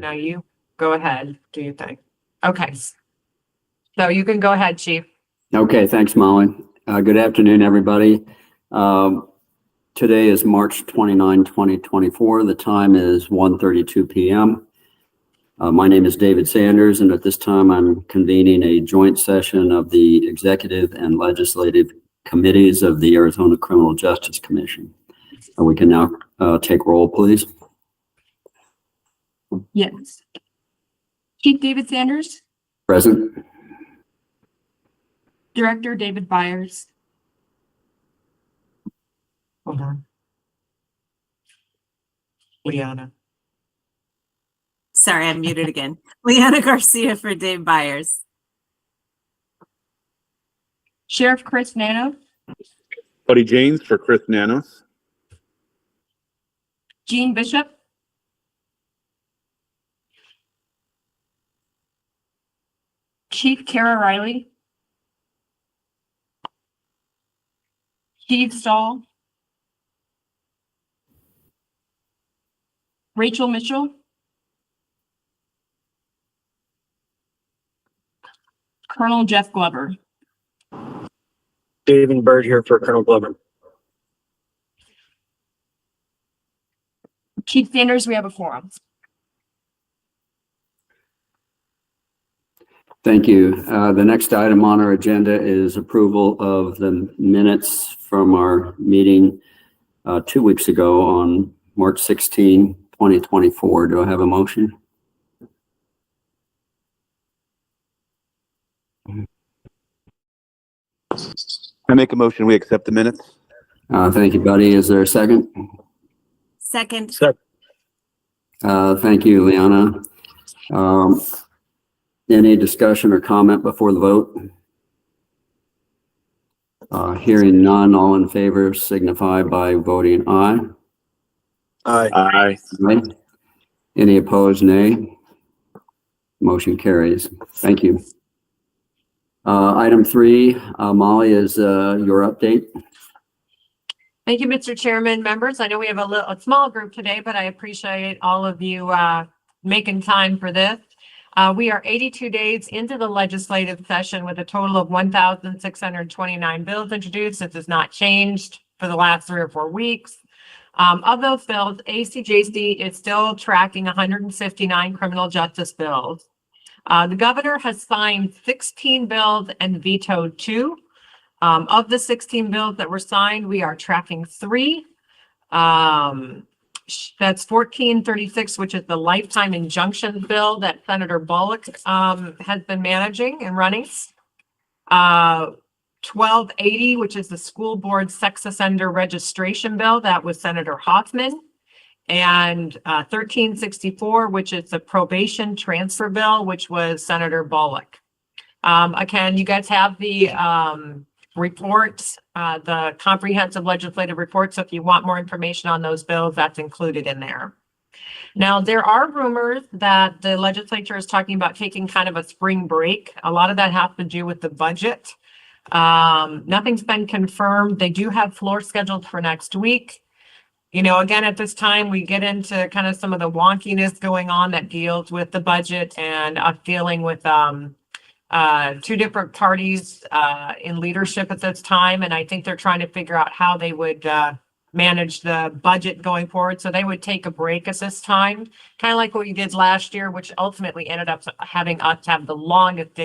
Now you go ahead, do your thing. Okay. So you can go ahead, Chief. Okay, thanks, Molly. Good afternoon, everybody. Today is March 29, 2024. The time is 1:32 p.m. My name is David Sanders, and at this time I'm convening a joint session of the Executive and Legislative Committees of the Arizona Criminal Justice Commission. We can now take roll, please. Yes. Chief David Sanders, Present. Director David Byers, Hold on. Liana. Sorry, I'm muted again. Liana Garcia for Dave Byers. Sheriff Chris Nano, Buddy James for Chris Nanos. Gene Bishop, Chief Kara Riley, Steve Stahl, Rachel Mitchell, Colonel Jeff Glover. David Bird here for Colonel Glover. Chief Sanders, we have a quorum. Thank you. The next item on our agenda is approval of the minutes from our meeting 2 weeks ago on March 16, 2024. Do I have a motion? I make a motion, we accept the minutes. Thank you, Buddy. Is there a second? Second. Thank you, Liana. Any discussion or comment before the vote? Hearing none, all in favor signify by voting aye. Aye. Aye. Aye. Any opposed, nay? Motion carries. Thank you. Item 3, Molly, is your update. Thank you, Mr. Chairman, members. I know we have a small group today, but I appreciate all of you making time for this. We are 82 days into the legislative session with a total of 1,629 bills introduced. This has not changed for the last 3 or 4 weeks. Of those bills, ACJC is still tracking 159 criminal justice bills. The governor has signed 16 bills and vetoed 2. Of the 16 bills that were signed, we are tracking 3. That's 1436, which is the lifetime injunction bill that Senator Bullock has been managing and running. 1280, which is the school board sex offender registration bill, that was Senator Hoffman. And 1364, which is the probation transfer bill, which was Senator Bullock. Again, you guys have the report, the comprehensive legislative report. So if you want more information on those bills, that's included in there. Now, there are rumors that the legislature is talking about taking kind of a spring break. A lot of that has to do with the budget. Nothing's been confirmed. They do have floor scheduled for next week. You know, again, at this time, we get into kind of some of the wonkiness going on that deals with the budget and us dealing with 2 different parties in leadership at this time. And I think they're trying to figure out how they would manage the budget going forward. So they would take a break at this time, kind of like what we did last year, which ultimately ended up having us have the longest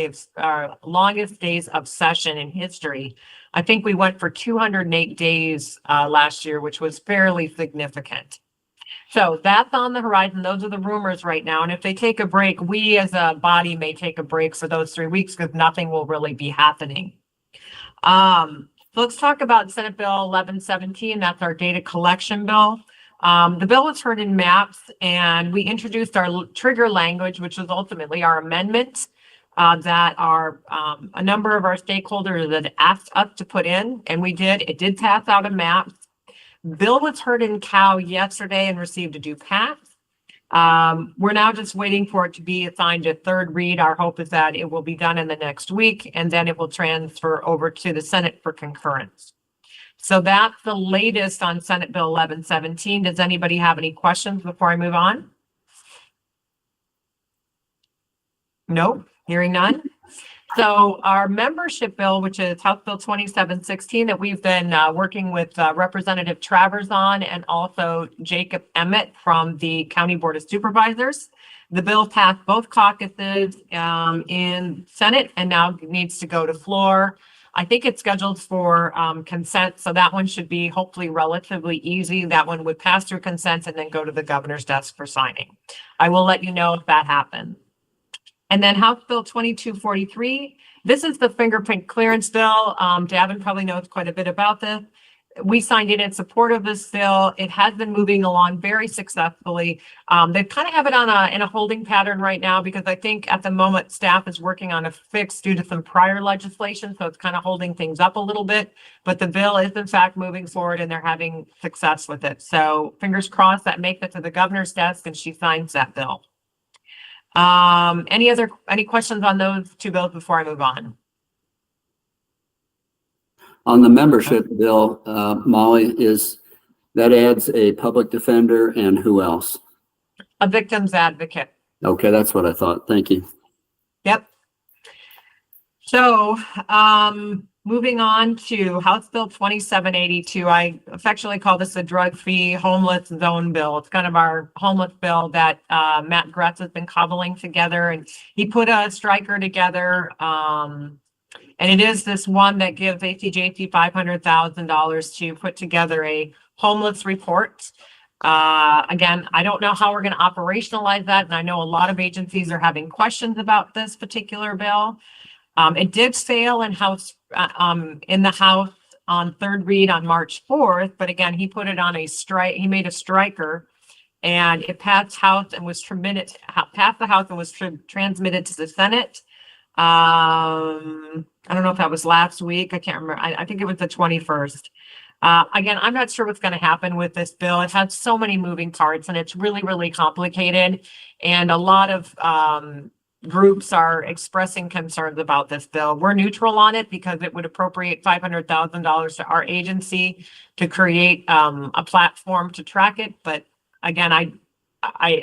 days of session in history. I think we went for 208 days last year, which was fairly significant. So that's on the horizon. Those are the rumors right now. And if they take a break, we as a body may take a break for those 3 weeks because nothing will really be happening. Let's talk about Senate Bill 1117. That's our data collection bill. The bill was heard in MAPS, and we introduced our trigger language, which was ultimately our amendment that a number of our stakeholders had asked us to put in, and we did. It did pass out of MAPS. Bill was heard in Cal yesterday and received a due pass. We're now just waiting for it to be assigned a 3rd read. Our hope is that it will be done in the next week, and then it will transfer over to the Senate for concurrence. So that's the latest on Senate Bill 1117. Does anybody have any questions before I move on? Nope, hearing none. So our membership bill, which is House Bill 2716, that we've been working with Representative Travers on, and also Jacob Emmett from the County Board of Supervisors. The bill passed both caucuses in Senate and now needs to go to floor. I think it's scheduled for consent, so that one should be hopefully relatively easy. That one would pass through consent and then go to the governor's desk for signing. I will let you know if that happens. And then House Bill 2243, this is the fingerprint clearance bill. Davin probably knows quite a bit about this. We signed it in support of this bill. It has been moving along very successfully. They kind of have it on in a holding pattern right now because I think at the moment staff is working on a fix due to some prior legislation, so it's kind of holding things up a little bit. But the bill is in fact moving forward and they're having success with it. So fingers crossed that makes it to the governor's desk and she signs that bill. Any questions on those two bills before I move on? On the membership bill, Molly, that adds a public defender and who else? A victim's advocate. Okay, that's what I thought. Thank you. Yep. So, moving on to House Bill 2782, I affectionately call this a drug-free homeless zone bill. It's kind of our homeless bill that Matt Gretz has been cobbling together, and he put a striker together. And it is this one that gives ACJC $500,000 to put together a homeless report. Again, I don't know how we're going to operationalize that, and I know a lot of agencies are having questions about this particular bill. It did fail in the House on third read on March 4th, but again, he put it on a strike. He made a striker, and it passed House and was passed the House and was transmitted to the Senate. I don't know if that was last week. I can't remember. I think it was the 21st. Again, I'm not sure what's going to happen with this bill. It has so many moving parts and it's really, really complicated. And a lot of groups are expressing concerns about this bill. We're neutral on it because it would appropriate $500,000 to our agency to create a platform to track it. But again,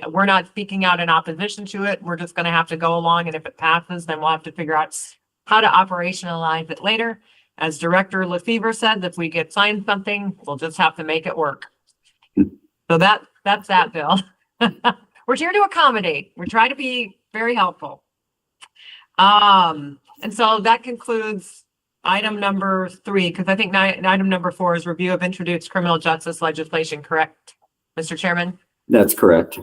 we're not speaking out in opposition to it. We're just going to have to go along. And if it passes, then we'll have to figure out how to operationalize it later. As Director Lefevre said, if we get signed something, we'll just have to make it work. So that's that bill. We're here to accommodate. We're trying to be very helpful. And so that concludes item number 3, because I think item number 4 is review of introduced criminal justice legislation, correct, Mr. Chairman? That's correct.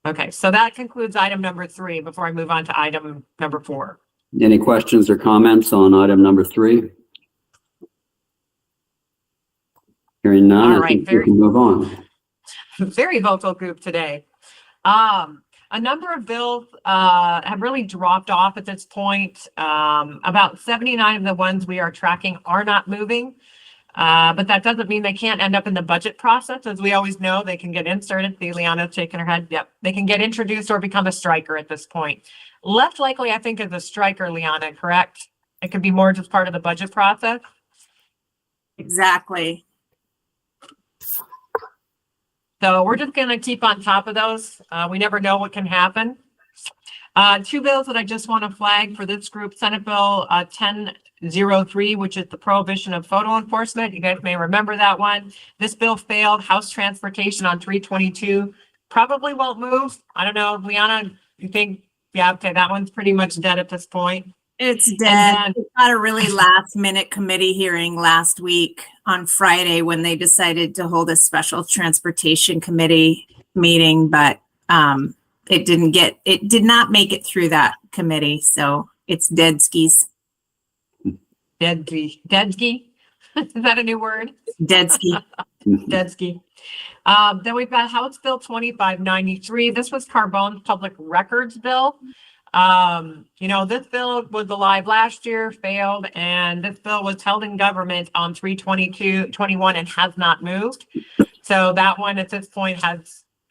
Okay, so that concludes item number 3 before I move on to item number 4. Any questions or comments on item number 3? Hearing none, All I right, think we can move on. Very vocal group today. A number of bills have really dropped off at this point. About 79 of the ones we are tracking are not moving. But that doesn't mean they can't end up in the budget process. As we always know, they can get inserted. See, Liana's shaking her head. Yep. They can get introduced or become a striker at this point. Less likely, I think, is a striker, Liana, correct? It could be more just part of the budget process. Exactly. So we're just going to keep on top of those. We never know what can happen. 2 bills that I just want to flag for this group, Senate Bill 1003, which is the prohibition of photo enforcement. You guys may remember that one. This bill failed. House Transportation on 322 probably won't move. I don't know, Liana, you think? Yeah, okay, that one's pretty much dead at this point. It's dead. then- We had a really last minute committee hearing last week on Friday when they decided to hold a special transportation committee meeting, but it did not make it through that committee. So it's dead skis. Deadski. Deadski? Is that a new word? Dead ski. Dedsky. Then we've got House Bill 2593. This was Carbone's public records bill. This bill was alive last year, failed, and this bill was held in government on 3/22/21 and has not moved. So that one at this point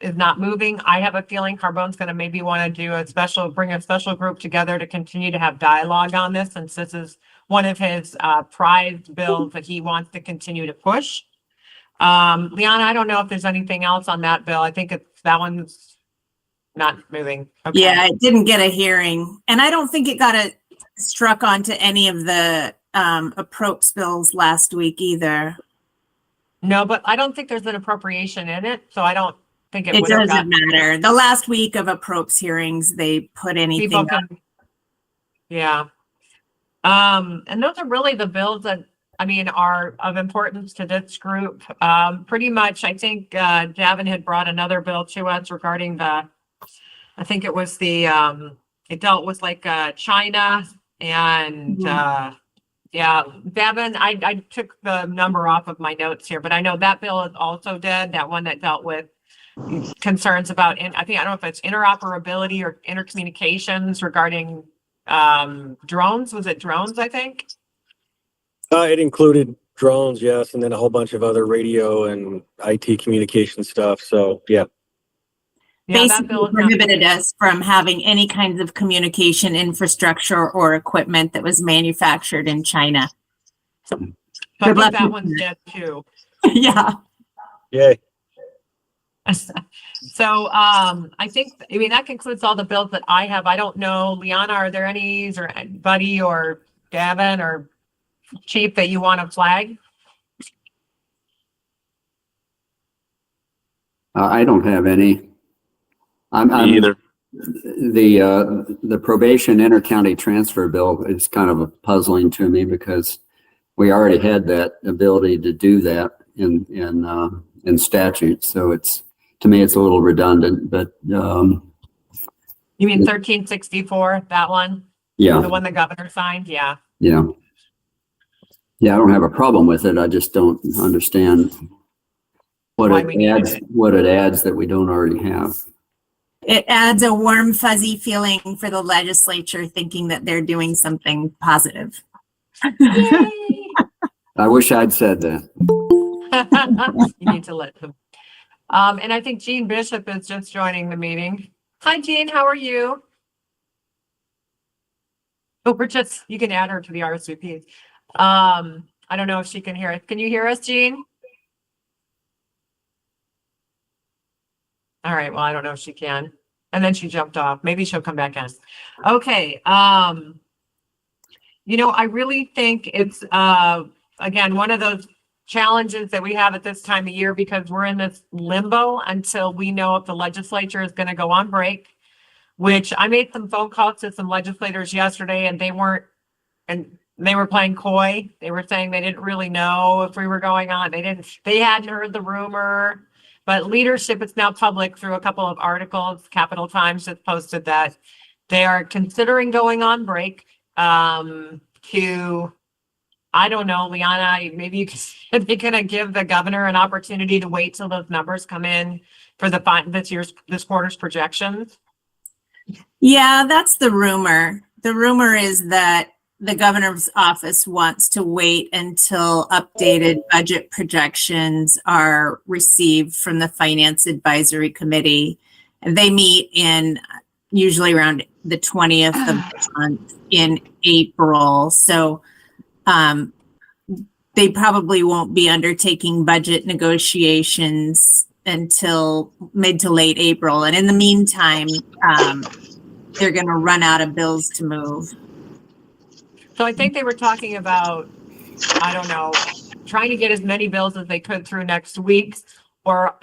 is not moving. I have a feeling Carbone's going to maybe want to bring a special group together to continue to have dialogue on this, since this is one of his prized bills that he wants to continue to push. Liana, I don't know if there's anything else on that bill. I think that one's not moving. Okay. Yeah, it didn't get a hearing, and I don't think it got struck onto any of the approps bills last week either. No, but I don't think there's an appropriation in it, so I don't think it It would have doesn't got matter. The last week of approps hearings, they put people anything up. can. Yeah. And those are really the bills that, I mean, are of importance to this group. Pretty much, I think, Davin had brought another bill to us regarding I think it was it dealt with like, China and, yeah, Davin, I took the number off of my notes here, but I know that bill is also dead, that one that dealt with concerns about, I don't know if it's interoperability or intercommunications regarding drones. Was it drones, I think? It included drones, yes, and then a whole bunch of other radio and IT communication stuff. So, yeah. Yeah, that Basically bill is not- prohibited us from having any kinds of communication infrastructure or equipment that was manufactured in China. So I Good think luck that with one's that. dead too. Yeah. Yay. So, I think, I mean, that concludes all the bills that I have. I don't know, Liana, are there any, or Buddy or Gavin or Chief that you want to flag? I don't have any. Me either. The probation intercounty transfer bill is kind of puzzling to me because we already had that ability to do that in statute. So to me, it's a little redundant, but, You mean 1364, that one? yeah, The one the governor signed? Yeah. yeah. Yeah, I don't have a problem with it. I just don't understand Why we need what it adds that we don't already have. It adds a warm, fuzzy feeling for the legislature thinking that they're doing something positive. I wish I'd said that. You need to let them. And I think Jean Bishop is just joining the meeting. Hi, Jean, how are you? Oh, you can add her to the RSVP. I don't know if she can hear us. Can you hear us, Jean? All right, well, I don't know if she can. And then she jumped off. Maybe she'll come back in. Okay, you know, I really think it's, again, one of those challenges that we have at this time of year because we're in this limbo until we know if the legislature is going to go on break, which I made some phone calls to some legislators yesterday and they were playing coy. They were saying they didn't really know if we were going on. They hadn't heard the rumor, but leadership is now public through a couple of articles. Capital Times just posted that they are considering going on break, I don't know, Liana, maybe you can, they're gonna give the governor an opportunity to wait till those numbers come in for this quarter's projections. Yeah, that's the rumor. The rumor is that the governor's office wants to wait until updated budget projections are received from the Finance Advisory Committee. And they meet usually around the 20th of the month in April. So they probably won't be undertaking budget negotiations until mid to late April. And in the meantime, they're going to run out of bills to move. So I think they were talking about, I don't know, trying to get as many bills as they could through next week, or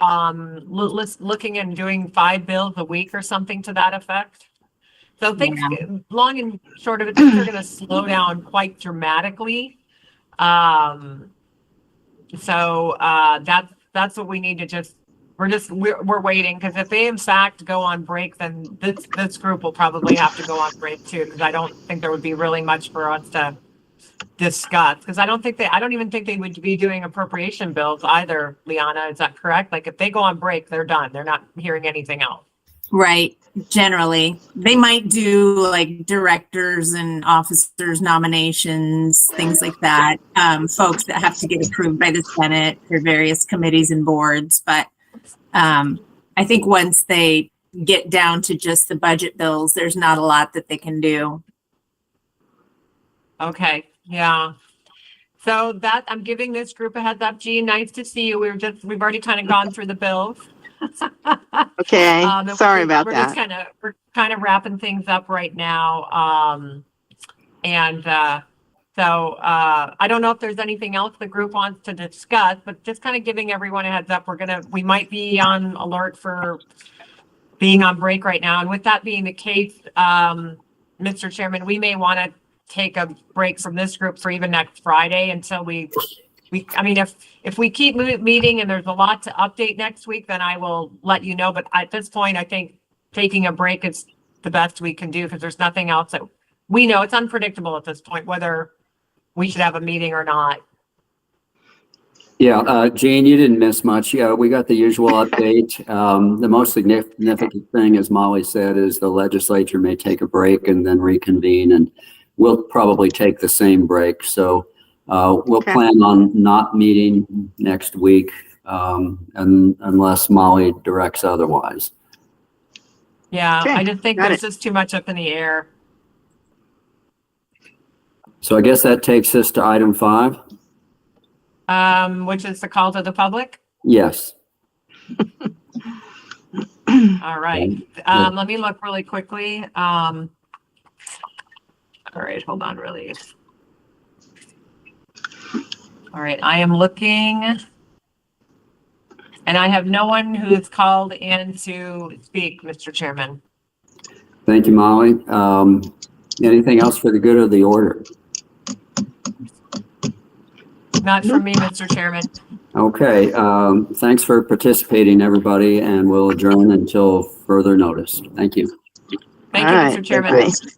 looking and doing 5 bills a week or something to that effect. So things, long and short of it, things are going to slow down quite dramatically. So that's what we need to we're waiting, because if they in fact go on break, then this group will probably have to go on break too, because I don't think there would be really much for us to discuss, because I don't even think they would be doing appropriation bills either. Liana, is that correct? Like if they go on break, they're done. They're not hearing anything else. Right. Generally, they might do like directors and officers nominations, things like that. Folks that have to get approved by the Senate for various committees and boards. But I think once they get down to just the budget bills, there's not a lot that they can do. Okay. Yeah. So I'm giving this group a heads up. Jean, nice to see you. We've already kind of gone through the bills. Okay, sorry we're about we're that. just we're kind of wrapping things up right now. I don't know if there's anything else the group wants to discuss, but just kind of giving everyone a heads up, we might be on alert for being on break right now. And with that being the case, Mr. Chairman, we may want to take a break from this group for even next Friday until I mean, if we keep meeting and there's a lot to update next week, then I will let you know. But at this point, I think taking a break is the best we can do because there's nothing else that we know. It's unpredictable at this point, whether we should have a meeting or not. Yeah, Gene, you didn't miss much. Yeah, we got the usual update. The most significant thing, as Molly said, is the legislature may take a break and then reconvene, and we'll probably take the same break. So we'll Okay. plan on not meeting next week unless Molly directs otherwise. Yeah, Okay, I just think got there's just too much up in the air. So I guess that takes us to item 5. Which is the call to the public. Yes. All right. Let me look really quickly. All right, hold on, really. All right, I am looking. And I have no one who's called in to speak, Mr. Chairman. Thank you, Molly. Anything else for the good of the order? Not from me, Mr. Chairman. Okay, thanks for participating, everybody, and we'll adjourn until further notice. Thank you. Thank All you, right, Mr. Chairman. bye-bye.